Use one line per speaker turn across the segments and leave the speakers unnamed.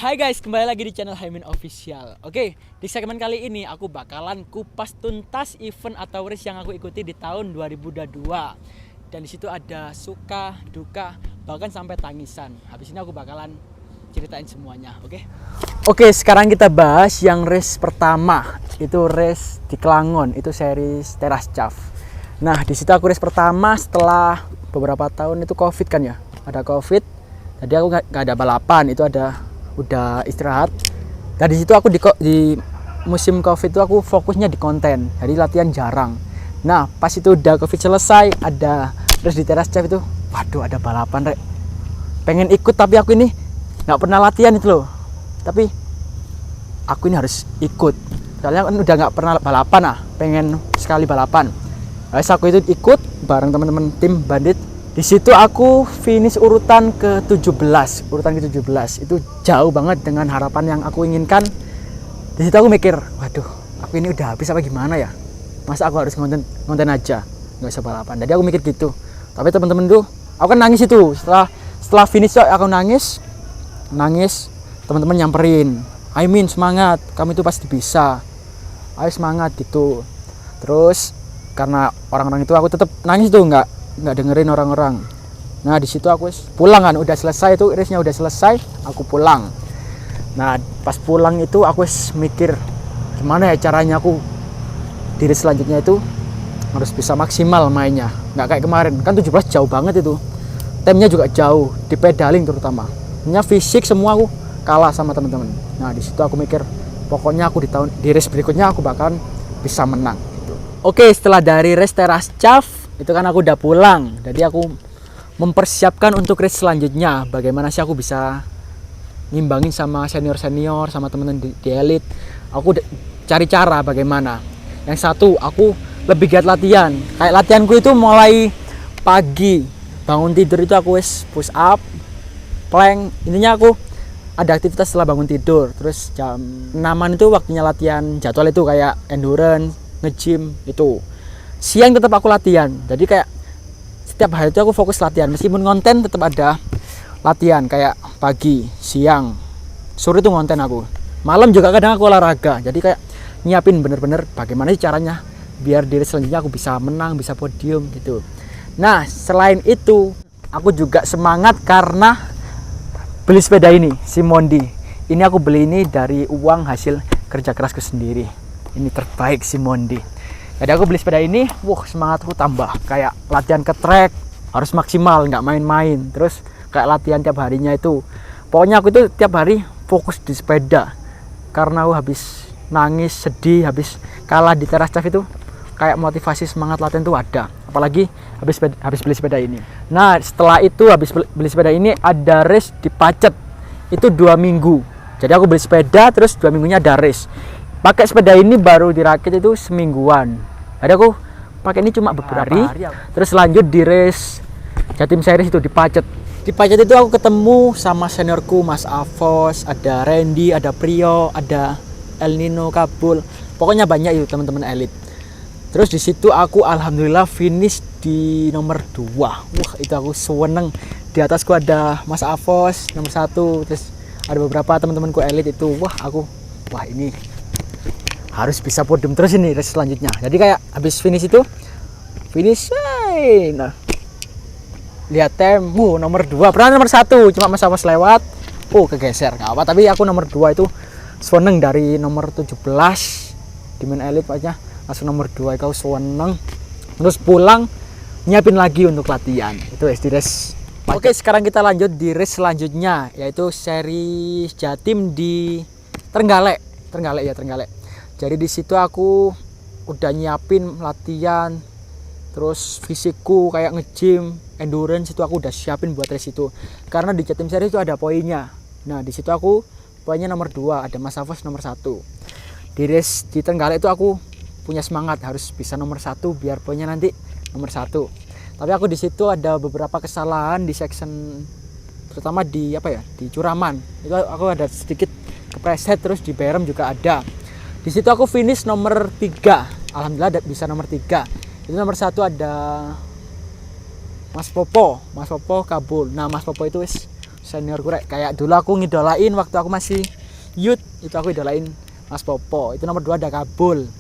Hai guys, kembali lagi di channel Haimin Official. Oke, di segmen kali ini aku bakalan kupas tuntas event atau race yang aku ikuti di tahun 2022. Dan di situ ada suka, duka, bahkan sampai tangisan. Habis ini aku bakalan ceritain semuanya, oke? Oke, sekarang kita bahas yang race pertama. Itu race di Kelangon, itu series Teras Chaff. Nah, di situ aku race pertama setelah beberapa tahun itu Covid kan ya. Ada Covid. Jadi aku nggak ada balapan, itu udah istirahat. Dan di situ aku di musim Covid itu aku fokusnya di konten, jadi latihan jarang. Nah, pas itu udah Covid selesai, ada terus di Teras Chaff itu, waduh ada balapan rek. Pengen ikut tapi aku ini nggak pernah latihan itu loh. Tapi aku ini harus ikut. Soalnya kan udah nggak pernah balapan pengen sekali balapan. Terus aku itu ikut bareng teman-teman tim Bandit. Di situ aku finish urutan ke-17, itu jauh banget dengan harapan yang aku inginkan. Di situ aku mikir, waduh, aku ini udah habis apa gimana ya? Masa aku harus ngonten aja, nggak usah balapan. Jadi aku mikir gitu. Tapi teman-teman tuh, aku kan nangis itu. Setelah finish aku nangis, teman-teman nyamperin. Haimin semangat, kamu itu pasti bisa. Ayo semangat gitu. Terus karena orang-orang itu aku tetap nangis tuh, nggak dengerin orang-orang. Nah di situ aku pulang kan, udah selesai tuh race-nya, udah selesai, aku pulang. Nah pas pulang itu aku mikir gimana ya caranya aku di race selanjutnya itu harus bisa maksimal mainnya, nggak kayak kemarin kan 17 jauh banget itu, timnya juga jauh, di pedaling terutama, fisik semua aku kalah sama teman-teman. Nah di situ aku mikir pokoknya aku di race berikutnya aku bakalan bisa menang gitu. Oke, setelah dari race Teras Chaff itu kan aku udah pulang, jadi aku mempersiapkan untuk race selanjutnya. Bagaimana sih aku bisa ngimbangin sama senior-senior, sama temen-temen di elite. Aku cari cara bagaimana. Yang satu, aku lebih giat latihan. Kayak latihanku itu mulai pagi, bangun tidur itu aku push up, plank. Intinya aku ada aktivitas setelah bangun tidur. Terus jam 6-an itu waktunya latihan jadwal itu kayak endurance, nge-gym itu. Siang tetap aku latihan, jadi kayak setiap hari itu aku fokus latihan, meskipun konten tetap ada latihan kayak pagi, siang, sore itu konten aku, malam juga kadang aku olahraga. Jadi kayak nyiapin bener-bener bagaimana sih caranya biar diri selanjutnya aku bisa menang, bisa podium gitu. Nah selain itu aku juga semangat karena beli sepeda ini, si Mondi. Ini aku beli ini dari uang hasil kerja kerasku sendiri. Ini terbaik si Mondi. Jadi aku beli sepeda ini, semangatku tambah. Kayak latihan ke track harus maksimal, nggak main-main. Terus kayak latihan tiap harinya itu, pokoknya aku itu tiap hari fokus di sepeda. Karena aku habis nangis, sedih, habis kalah di Teras Chaff itu, kayak motivasi semangat latihan itu ada. Apalagi habis beli sepeda ini. Nah setelah itu habis beli sepeda ini ada race di Pacet. Itu 2 minggu. Jadi aku beli sepeda, terus 2 minggunya ada race. Pakai sepeda ini baru dirakit itu semingguan. Jadi aku pakai ini cuma beberapa hari. Terus lanjut di race Jatim Series itu di Pacet. Di Pacet itu aku ketemu sama seniorku Mas Avos, ada Randy, ada Prio, ada El Nino, Kabul. Pokoknya banyak itu teman-teman elit. Terus di situ aku alhamdulillah finish di nomor 2. Itu aku seneng. Di atasku ada Mas Avos nomor 1, terus ada beberapa teman-temanku elit itu. Ini harus bisa podium terus ini race selanjutnya. Jadi kayak habis finish, nah lihat tem, nomor 2, pernah nomor 1 cuma Mas Awas lewat, kegeser nggak apa, tapi aku nomor 2 itu seneng dari nomor 17 di main elite aja langsung nomor 2, kau seneng. Terus pulang nyiapin lagi untuk latihan itu di race. Oke, sekarang kita lanjut di race selanjutnya, yaitu seri Jatim di Trenggalek. Jadi di situ aku udah nyiapin latihan, terus fisikku kayak nge-gym, endurance itu aku udah siapin buat race itu. Karena di Jatim Series itu ada poinnya. Nah di situ aku poinnya nomor 2, ada Mas Avos nomor 1. Di race di Trenggalek itu aku punya semangat harus bisa nomor 1 biar poinnya nanti nomor 1. Tapi aku di situ ada beberapa kesalahan di section, terutama di di Curaman. Itu aku ada sedikit kepreset, terus di Berem juga ada. Di situ aku finish nomor 3. Alhamdulillah bisa nomor 3. Itu nomor 1 ada Mas Popo Kabul. Nah Mas Popo itu seniorku rek. Kayak dulu aku ngidolain waktu aku masih youth, itu aku idolain Mas Popo. Itu nomor 2 ada Kabul.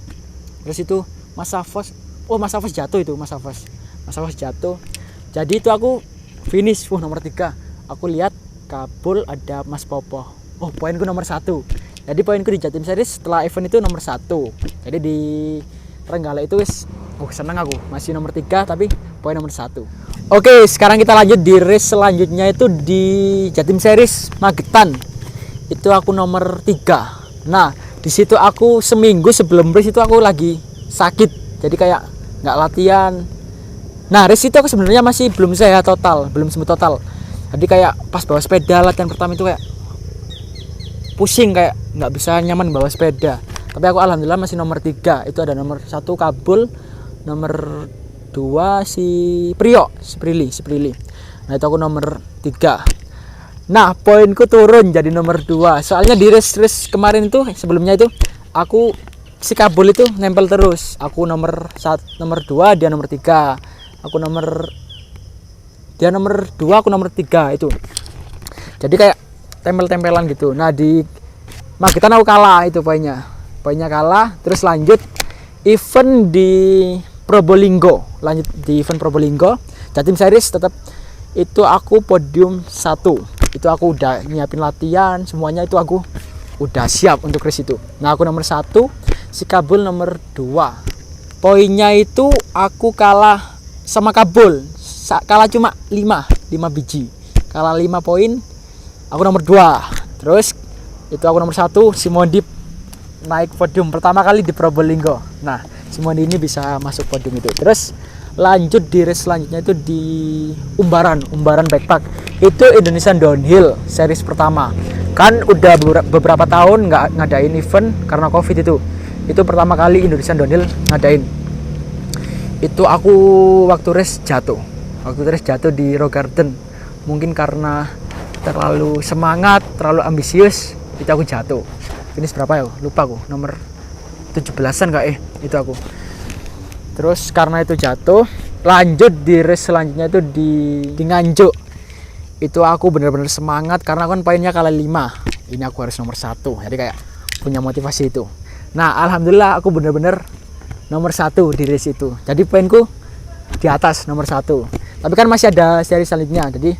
Terus itu Mas Safos. Oh, Mas Safos jatuh itu, Mas Safos. Mas Safos jatuh. Jadi itu aku finish nomor 3. Aku lihat Kabul ada Mas Popo. Oh, poinku nomor 1. Jadi poinku di Jatim Series setelah event itu nomor 1. Jadi di Trenggalek itu wis seneng aku. Masih nomor 3 tapi poin nomor 1. Oke, sekarang kita lanjut di race selanjutnya itu di Jatim Series Magetan. Itu aku nomor 3. Nah, di situ aku seminggu sebelum race itu aku lagi sakit. Jadi kayak nggak latihan. Nah, race itu aku sebenarnya masih belum sehat total, belum sembuh total. Jadi kayak pas bawa sepeda latihan pertama itu kayak pusing, kayak nggak bisa nyaman bawa sepeda. Tapi aku alhamdulillah masih nomor 3. Itu ada nomor 1 Kabul, nomor 2 si Priok, Sprili. Nah, itu aku nomor 3. Nah, poinku turun jadi nomor 2. Soalnya di race kemarin itu sebelumnya itu aku si Kabul itu nempel terus. Aku nomor 2, dia nomor 3. Dia nomor 2, aku nomor 3 itu. Jadi kayak tempel-tempelan gitu. Nah, di Magetan aku kalah itu poinnya kalah. Terus lanjut event di Probolinggo, Jatim Series tetap itu aku podium 1. Itu aku udah nyiapin latihan semuanya, itu aku udah siap untuk race itu. Nah, aku nomor 1, si Kabul nomor 2. Poinnya itu aku kalah sama Kabul, kalah cuma 5 biji, kalah 5 poin. Aku nomor 2. Terus itu aku nomor 1, si Mondip naik podium pertama kali di Probolinggo. Nah, si Mondi ini bisa masuk podium itu. Terus lanjut di race selanjutnya itu di Umbaran Backpack. Itu Indonesian Downhill series pertama. Kan udah beberapa tahun nggak ngadain event karena Covid itu. Itu pertama kali Indonesian Downhill ngadain. Itu aku waktu race jatuh di Rock Garden. Mungkin karena terlalu semangat, terlalu ambisius, itu aku jatuh. Finish berapa ya? Lupa aku. Nomor 17-an kak itu aku. Terus karena itu jatuh, lanjut di race selanjutnya itu di Nganjuk. Itu aku bener-bener semangat karena kan poinnya kalah 5. Ini aku harus nomor 1. Jadi kayak punya motivasi itu. Nah, alhamdulillah aku bener-bener nomor 1 di race itu. Jadi poinku di atas nomor 1. Tapi kan masih ada seri selanjutnya. Jadi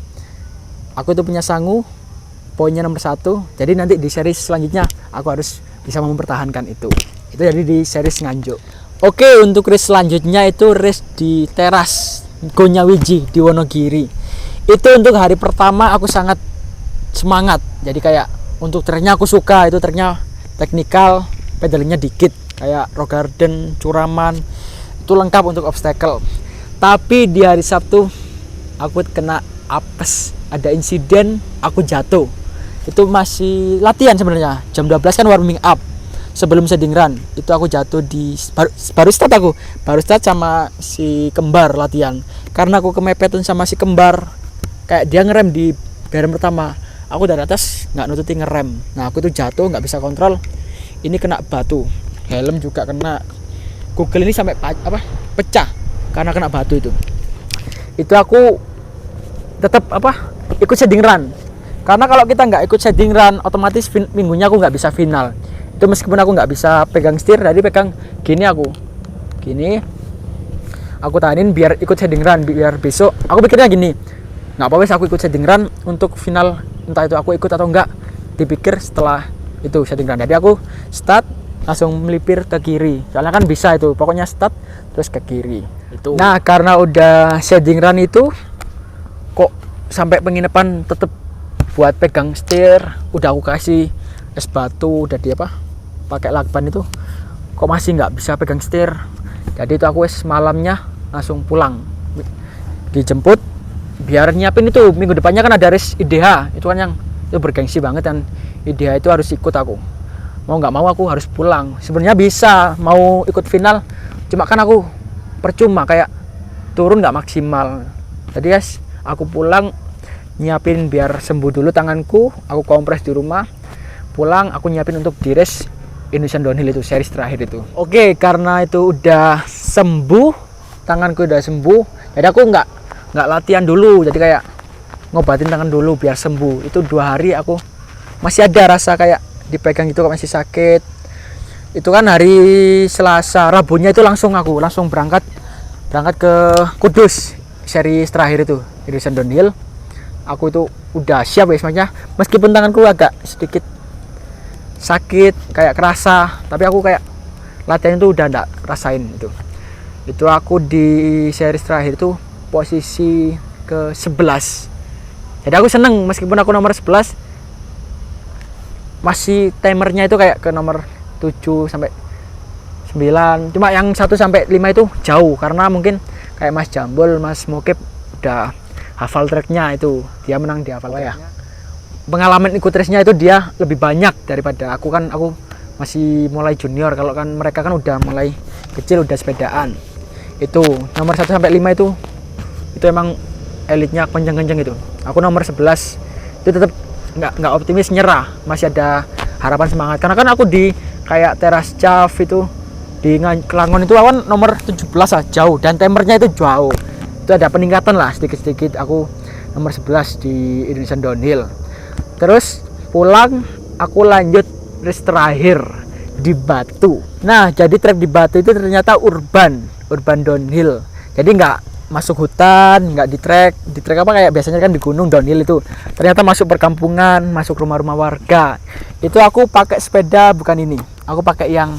aku itu punya sangu, poinnya nomor 1. Jadi nanti di seri selanjutnya aku harus bisa mempertahankan itu. Itu jadi di series Nganjuk. Oke, untuk race selanjutnya itu race di teras Gonyawiji di Wonogiri. Itu untuk hari pertama aku sangat semangat. Jadi kayak untuk treknya aku suka, itu treknya teknikal, pedalingnya dikit, kayak Rock Garden, Curaman, itu lengkap untuk obstacle. Tapi di hari Sabtu aku kena apes, ada insiden, aku jatuh. Itu masih latihan sebenarnya, jam 12 kan warming up sebelum shading run. Itu aku jatuh di baru start sama si kembar latihan. Karena aku kemepetan sama si kembar, kayak dia ngerem di barem pertama, aku dari atas nggak nututi ngerem. Nah, aku tuh jatuh, nggak bisa kontrol, ini kena batu, helm juga kena, Google ini sampai pecah karena kena batu itu. Itu aku tetap ikut shading run. Karena kalau kita nggak ikut shading run, otomatis minggunya aku nggak bisa final. Itu meskipun aku nggak bisa pegang setir, jadi pegang gini aku tahanin biar ikut shading run, biar besok aku pikirnya gini, nggak apa-apa aku ikut shading run untuk final, entah itu aku ikut atau enggak, dipikir setelah itu shading run. Jadi aku start langsung melipir ke kiri, soalnya kan bisa itu, pokoknya start terus ke kiri itu. Nah, karena udah shading run itu kok sampai penginapan tetep buat pegang setir, udah aku kasih es batu, udah dia pakai lakban itu, kok masih nggak bisa pegang setir. Jadi itu aku malamnya langsung pulang, dijemput biar nyiapin itu minggu depannya kan ada race IDH, itu kan yang itu bergengsi banget, dan IDH itu harus ikut aku, mau nggak mau aku harus pulang. Sebenarnya bisa mau ikut final, cuma kan aku percuma, kayak turun nggak maksimal. Jadi aku pulang, nyiapin biar sembuh dulu tanganku, aku kompres di rumah, pulang aku nyiapin untuk di race Indonesian Downhill itu, series terakhir itu. Oke, karena itu udah sembuh, tanganku udah sembuh, jadi aku nggak latihan dulu, jadi kayak ngobatin tangan dulu biar sembuh. Itu 2 hari aku masih ada rasa kayak dipegang gitu, masih sakit. Itu kan hari Selasa, Rabunya itu langsung berangkat ke Kudus, seri terakhir itu Indonesian Downhill. Aku itu udah siap ya semuanya, meskipun tanganku agak sedikit sakit kayak kerasa, tapi aku kayak latihan itu udah enggak rasain itu aku di seri terakhir itu posisi ke 11. Jadi aku seneng meskipun aku nomor 11, masih timernya itu kayak ke nomor 7 sampai 9. Cuma yang 1 sampai 5 itu jauh karena mungkin kayak Mas Jambul, Mas Mukib udah hafal tracknya, itu dia menang di hafal tracknya. Pengalaman ikut race-nya itu dia lebih banyak daripada aku, kan aku masih mulai junior. Kalau kan mereka kan udah mulai kecil, udah sepedaan. Itu nomor 1 sampai 5 itu emang elitnya kenceng-kenceng itu. Aku nomor 11 itu tetap nggak optimis, nyerah, masih ada harapan, semangat. Karena kan aku di kayak teras Cav itu di Kelangon itu awan nomor 17 lah, jauh, dan timernya itu jauh. Itu ada peningkatan lah sedikit-sedikit. Aku nomor 11 di Indonesian Downhill. Terus pulang aku lanjut race terakhir di Batu. Nah, jadi trek di Batu itu ternyata urban downhill. Jadi nggak masuk hutan, nggak di trek apa kayak biasanya kan di gunung downhill itu. Ternyata masuk perkampungan, masuk rumah-rumah warga. Itu aku pakai sepeda bukan ini. Aku pakai yang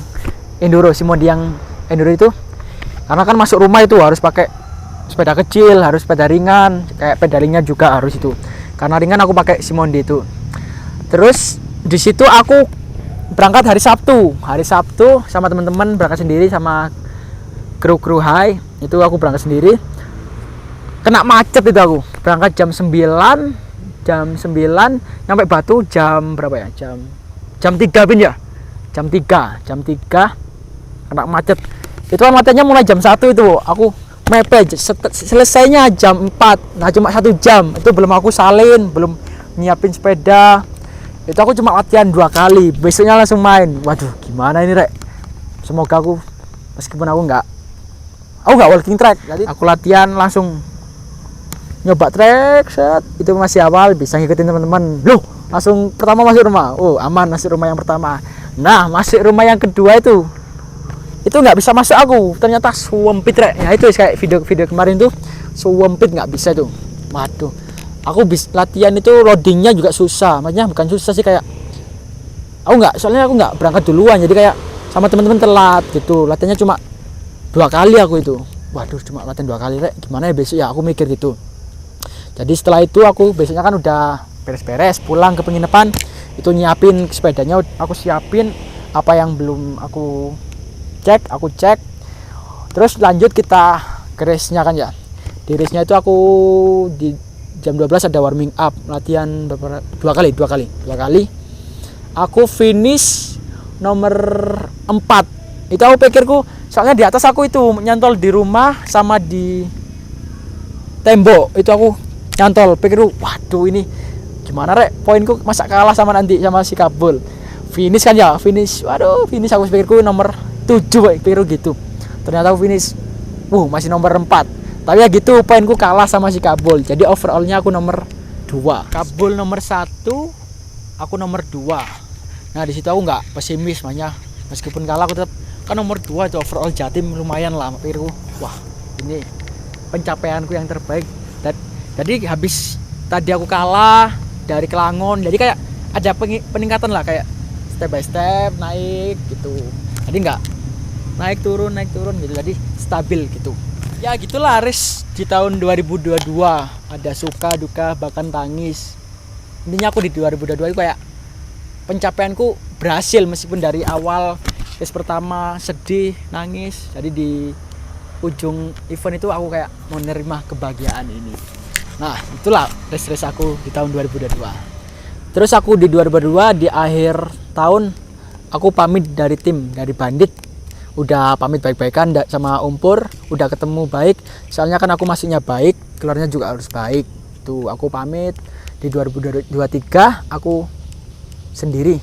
enduro, Simodi yang enduro itu. Karena kan masuk rumah itu harus pakai sepeda kecil, harus sepeda ringan, kayak pedalingnya juga harus itu. Karena ringan aku pakai Simodi itu. Terus di situ aku berangkat hari Sabtu sama teman-teman, berangkat sendiri sama kru high. Itu aku berangkat sendiri. Kena macet itu, aku berangkat jam 9 nyampe Batu jam berapa ya? Jam 3 bin ya? Jam 3 kena macet. Itu macetnya mulai jam 1 itu. Aku mepet selesainya jam 4. Nah, cuma 1 jam. Itu belum aku salin, belum nyiapin sepeda. Itu aku cuma latihan 2 kali. Besoknya langsung main. Waduh, gimana ini, Rek? Semoga aku, meskipun aku nggak walking track, jadi aku latihan langsung nyoba trek, set. Itu masih awal, bisa ngikutin teman-teman. Loh, langsung pertama masuk rumah. Oh, aman, masuk rumah yang pertama. Nah, masuk rumah yang kedua itu nggak bisa masuk aku. Ternyata sumpit, Rek. Ya itu kayak video kemarin tuh, sumpit, nggak bisa tuh. Waduh, aku latihan itu loadingnya juga susah. Maksudnya bukan susah sih, kayak soalnya aku nggak berangkat duluan, jadi kayak sama teman-teman telat gitu. Latihannya cuma 2 kali aku itu. Waduh, cuma latihan 2 kali, Rek. Gimana ya besok ya, aku mikir gitu. Jadi setelah itu aku besoknya kan udah beres-beres, pulang ke penginapan, itu nyiapin sepedanya, aku siapin apa yang belum aku cek. Terus lanjut kita ke race-nya kan ya. Di race-nya itu aku di jam 12 ada warming up, latihan dua kali. Aku finish nomor 4. Itu aku pikirku, soalnya di atas aku itu nyantol di rumah sama di tembok. Itu aku nyantol, pikirku, waduh ini gimana, Rek? Poinku masa kalah sama si Kabul. Finish kan ya, waduh, finish aku pikirku nomor 7, pikirku gitu. Ternyata aku finish masih nomor 4. Tapi ya gitu, poinku kalah sama si Kabul. Jadi overallnya aku nomor 2. Kabul nomor 1, aku nomor 2. Nah, di situ aku nggak pesimis, makanya meskipun kalah aku tetap kan nomor 2 itu overall Jatim, lumayan lah. Pikirku, wah, ini pencapaianku yang terbaik. Jadi habis tadi aku kalah dari Kelangon, jadi kayak ada peningkatan lah, kayak step by step naik gitu. Jadi nggak naik turun gitu, jadi stabil gitu. Ya gitulah race di tahun 2022, ada suka duka bahkan tangis. Intinya aku di 2022 itu kayak pencapaianku berhasil, meskipun dari awal race pertama sedih, nangis. Jadi di ujung event itu aku kayak menerima kebahagiaan ini. Nah, itulah race aku di tahun 2022. Terus aku di 2022 di akhir tahun aku pamit dari tim, dari Bandit. Udah pamit baik-baikan sama Umpur, udah ketemu baik. Soalnya kan aku masuknya baik, keluarnya juga harus baik. Tuh, aku pamit di 2023 aku sendiri.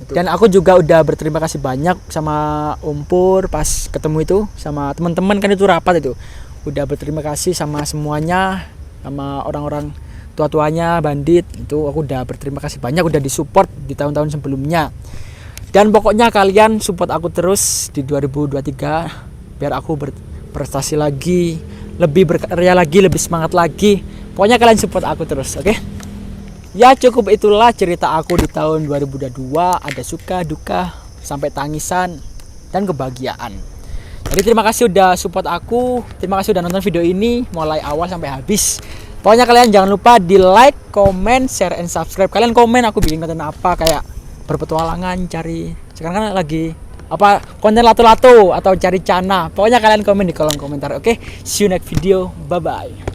Dan aku juga udah berterima kasih banyak sama Umpur pas ketemu itu, sama teman-teman kan itu rapat itu. Udah berterima kasih sama semuanya, sama orang-orang tua-tuanya Bandit, itu aku udah berterima kasih banyak udah disupport di tahun-tahun sebelumnya. Dan pokoknya kalian support aku terus di 2023 biar aku berprestasi lagi, lebih berkarya lagi, lebih semangat lagi. Pokoknya kalian support aku terus, oke? Ya cukup itulah cerita aku di tahun 2022, ada suka, duka, sampai tangisan dan kebahagiaan. Jadi terima kasih udah support aku, terima kasih udah nonton video ini mulai awal sampai habis. Pokoknya kalian jangan lupa di like, comment, share, and subscribe. Kalian komen aku bikin konten apa, kayak berpetualangan, cari, sekarang kan lagi apa, konten lato-lato atau cari cana. Pokoknya kalian komen di kolom komentar, oke? See you next video, bye bye.